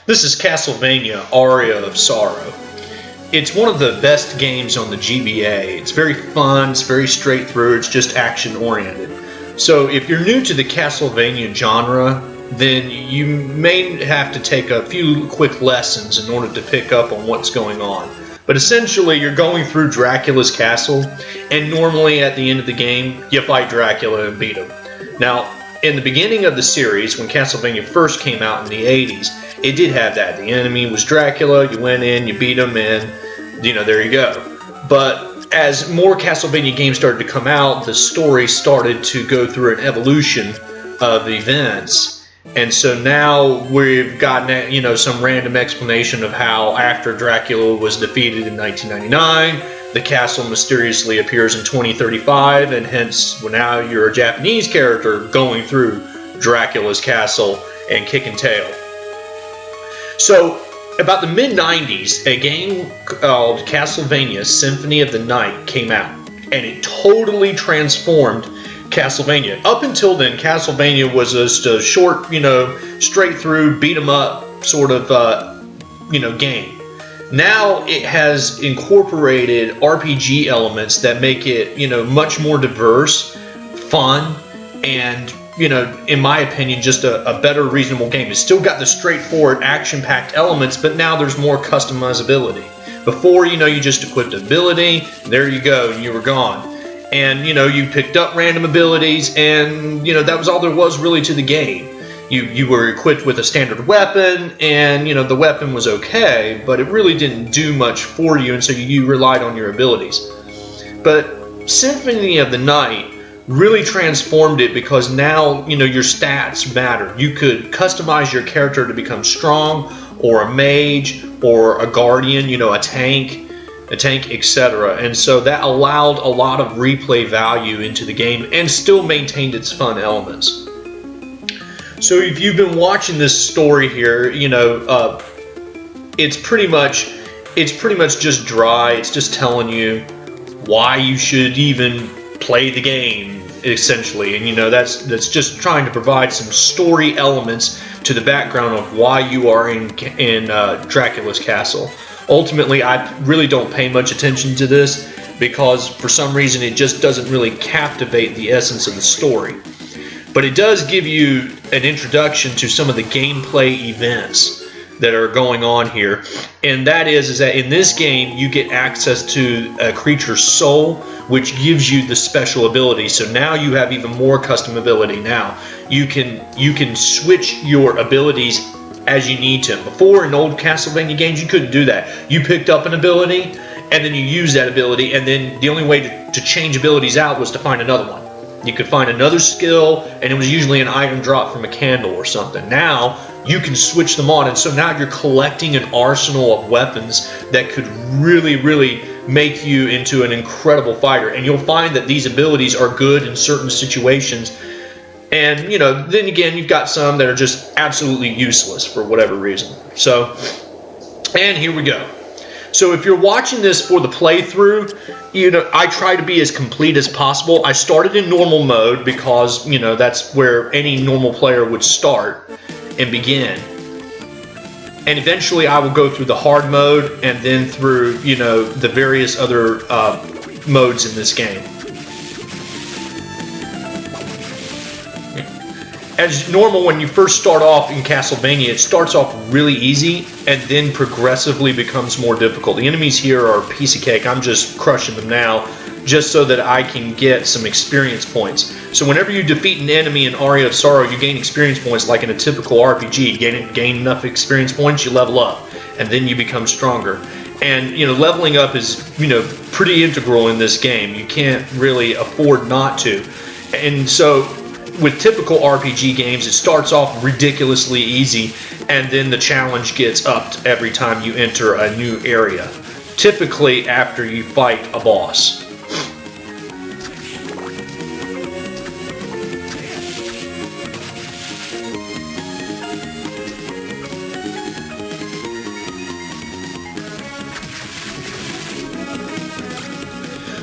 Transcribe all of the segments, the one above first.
This is Castlevania Aria of Sorrow. It's one of the best games on the GBA. It's very fun, it's very straight through, it's just action oriented. So if you're new to the Castlevania genre, then you may have to take a few quick lessons in order to pick up on what's going on. But essentially, you're going through Dracula's castle, and normally at the end of the game, you fight Dracula and beat him. Now, in the beginning of the series, when Castlevania first came out in the 80s, it did have that. The enemy was Dracula, you went in, you beat him, and, there you go. But as more Castlevania games started to come out, the story started to go through an evolution of events. And so now we've gotten, some random explanation of how after Dracula was defeated in 1999, the castle mysteriously appears in 2035, and hence, now you're a Japanese character going through Dracula's castle and kicking tail. So, about the mid-90s, a game called Castlevania Symphony of the Night came out, and it totally transformed Castlevania. Up until then, Castlevania was just a short, straight through, beat 'em up sort of, game. Now it has incorporated RPG elements that make it, much more diverse, fun, and, in my opinion, just a better, reasonable game. It's still got the straightforward, action-packed elements, but now there's more customizability. Before, you just equipped ability, there you go, and you were gone. And, you picked up random abilities, and, that was all there was really to the game. You were equipped with a standard weapon, and, the weapon was okay, but it really didn't do much for you, and so you relied on your abilities. But Symphony of the Night really transformed it because now, your stats matter. You could customize your character to become strong, or a mage, or a guardian, a tank, etc. And so that allowed a lot of replay value into the game and still maintained its fun elements. So if you've been watching this story here, it's pretty much just dry. It's just telling you why you should even play the game, essentially. And that's just trying to provide some story elements to the background of why you are in Dracula's castle. Ultimately, I really don't pay much attention to this because for some reason it just doesn't really captivate the essence of the story. But it does give you an introduction to some of the gameplay events that are going on here. And that is that in this game you get access to a creature's soul, which gives you the special ability. So now you have even more custom ability. Now you can switch your abilities as you need to. Before, in old Castlevania games, you couldn't do that. You picked up an ability, and then you used that ability, and then the only way to change abilities out was to find another one. You could find another skill, and it was usually an item drop from a candle or something. Now, you can switch them on, and so now you're collecting an arsenal of weapons that could really, really make you into an incredible fighter. And you'll find that these abilities are good in certain situations. And, then again, you've got some that are just absolutely useless for whatever reason. So, and here we go. So if you're watching this for the playthrough, I try to be as complete as possible. I started in normal mode because, that's where any normal player would start and begin. And eventually I will go through the hard mode and then through, the various other modes in this game. As normal, when you first start off in Castlevania, it starts off really easy and then progressively becomes more difficult. The enemies here are a piece of cake. I'm just crushing them now just so that I can get some experience points. So whenever you defeat an enemy in Aria of Sorrow, you gain experience points like in a typical RPG. Gain enough experience points, you level up, and then you become stronger. And, leveling up is, pretty integral in this game. You can't really afford not to. And so with typical RPG games, it starts off ridiculously easy, and then the challenge gets upped every time you enter a new area, typically after you fight a boss.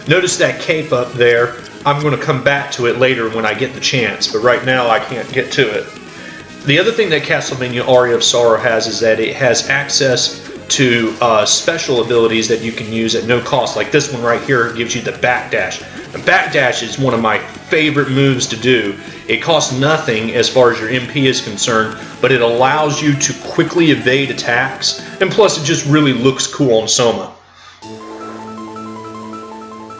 Notice that cape up there. I'm going to come back to it later when I get the chance, but right now I can't get to it. The other thing that Castlevania Aria of Sorrow has is that it has access to special abilities that you can use at no cost. Like this one right here gives you the backdash. The backdash is one of my favorite moves to do. It costs nothing as far as your MP is concerned, but it allows you to quickly evade attacks, and plus it just really looks cool on Soma.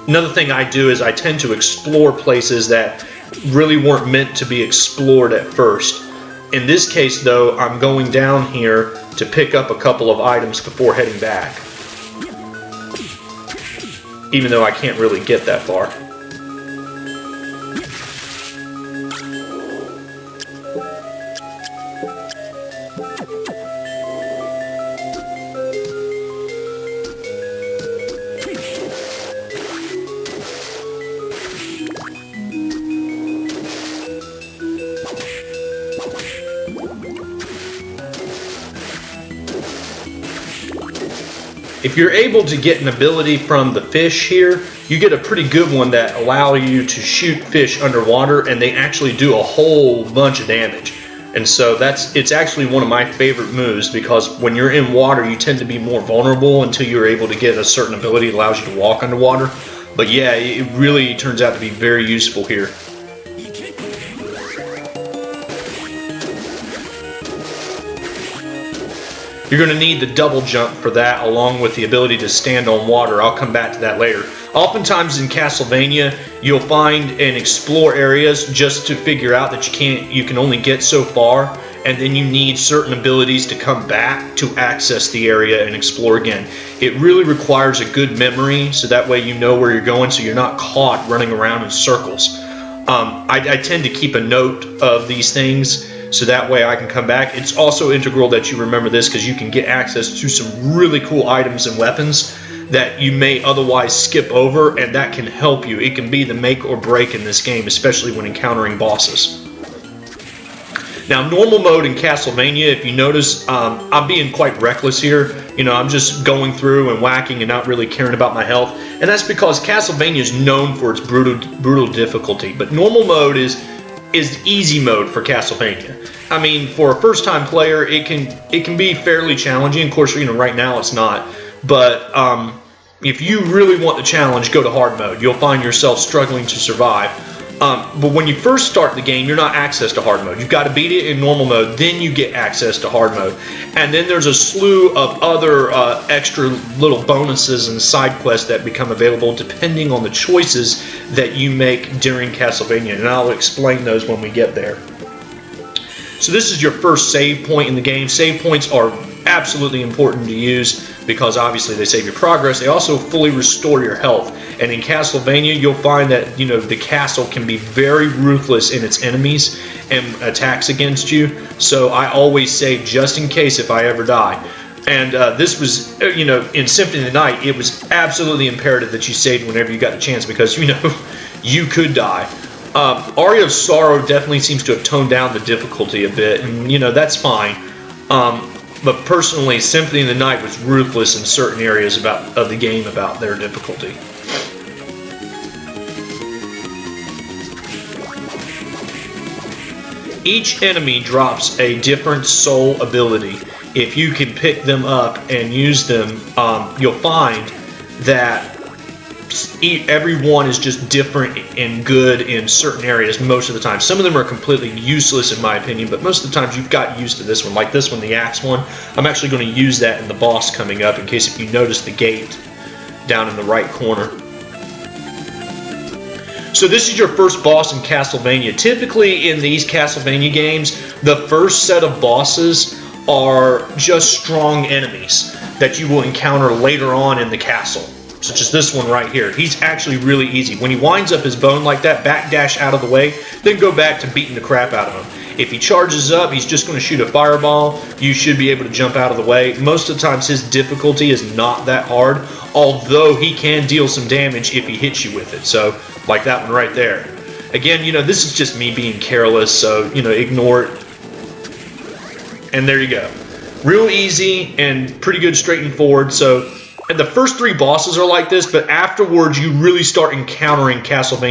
Another thing I do is I tend to explore places that really weren't meant to be explored at first. In this case though, I'm going down here to pick up a couple of items before heading back. Even though I can't really get that far. If you're able to get an ability from the fish here, you get a pretty good one that allows you to shoot fish underwater, and they actually do a whole bunch of damage. And so it's actually one of my favorite moves, because when you're in water you tend to be more vulnerable until you're able to get a certain ability that allows you to walk underwater. But yeah, it really turns out to be very useful here. You're going to need the double jump for that, along with the ability to stand on water. I'll come back to that later. Oftentimes in Castlevania, you'll find and explore areas just to figure out that you can only get so far, and then you need certain abilities to come back to access the area and explore again. It really requires a good memory, so that way you know where you're going, so you're not caught running around in circles. I tend to keep a note of these things, so that way I can come back. It's also integral that you remember this, because you can get access to some really cool items and weapons that you may otherwise skip over, and that can help you. It can be the make or break in this game, especially when encountering bosses. Now, normal mode in Castlevania, if you notice, I'm being quite reckless here. You know, I'm just going through and whacking and not really caring about my health, and that's because Castlevania is known for its brutal difficulty. But normal mode is easy mode for Castlevania. I mean, for a first-time player, it can be fairly challenging. Of course, you know, right now it's not. But if you really want the challenge, go to hard mode. You'll find yourself struggling to survive. But when you first start the game, you're not access to hard mode. You've got to beat it in normal mode, then you get access to hard mode. And then there's a slew of other extra little bonuses and side quests that become available depending on the choices that you make during Castlevania. And I'll explain those when we get there. So this is your first save point in the game. Save points are absolutely important to use because obviously they save your progress. They also fully restore your health. And in Castlevania, you'll find that, you know, the castle can be very ruthless in its enemies and attacks against you. So I always save just in case if I ever die. And this was, you know, in Symphony of the Night, it was absolutely imperative that you saved whenever you got the chance because, you know, you could die. Aria of Sorrow definitely seems to have toned down the difficulty a bit, and, you know, that's fine. But personally, Symphony of the Night was ruthless in certain areas of the game about their difficulty. Each enemy drops a different soul ability. If you can pick them up and use them, you'll find that everyone is just different and good in certain areas most of the time. Some of them are completely useless in my opinion, but most of the times you've got used to this one. Like this one, the axe one. I'm actually going to use that in the boss coming up in case if you notice the gate down in the right corner. So this is your first boss in Castlevania. Typically in these Castlevania games, the first set of bosses are just strong enemies that you will encounter later on in the castle. Such as this one right here. He's actually really easy. When he winds up his bone like that, backdash out of the way, then go back to beating the crap out of him. If he charges up, he's just going to shoot a fireball. You should be able to jump out of the way. Most of the times his difficulty is not that hard, although he can deal some damage if he hits you with it. So, like that one right there. Again, you know, this is just me being careless, so, you know, ignore it. And there you go. Real easy and pretty good straight and forward, so... And the first three bosses are like this, but afterwards you really start encountering Castlevania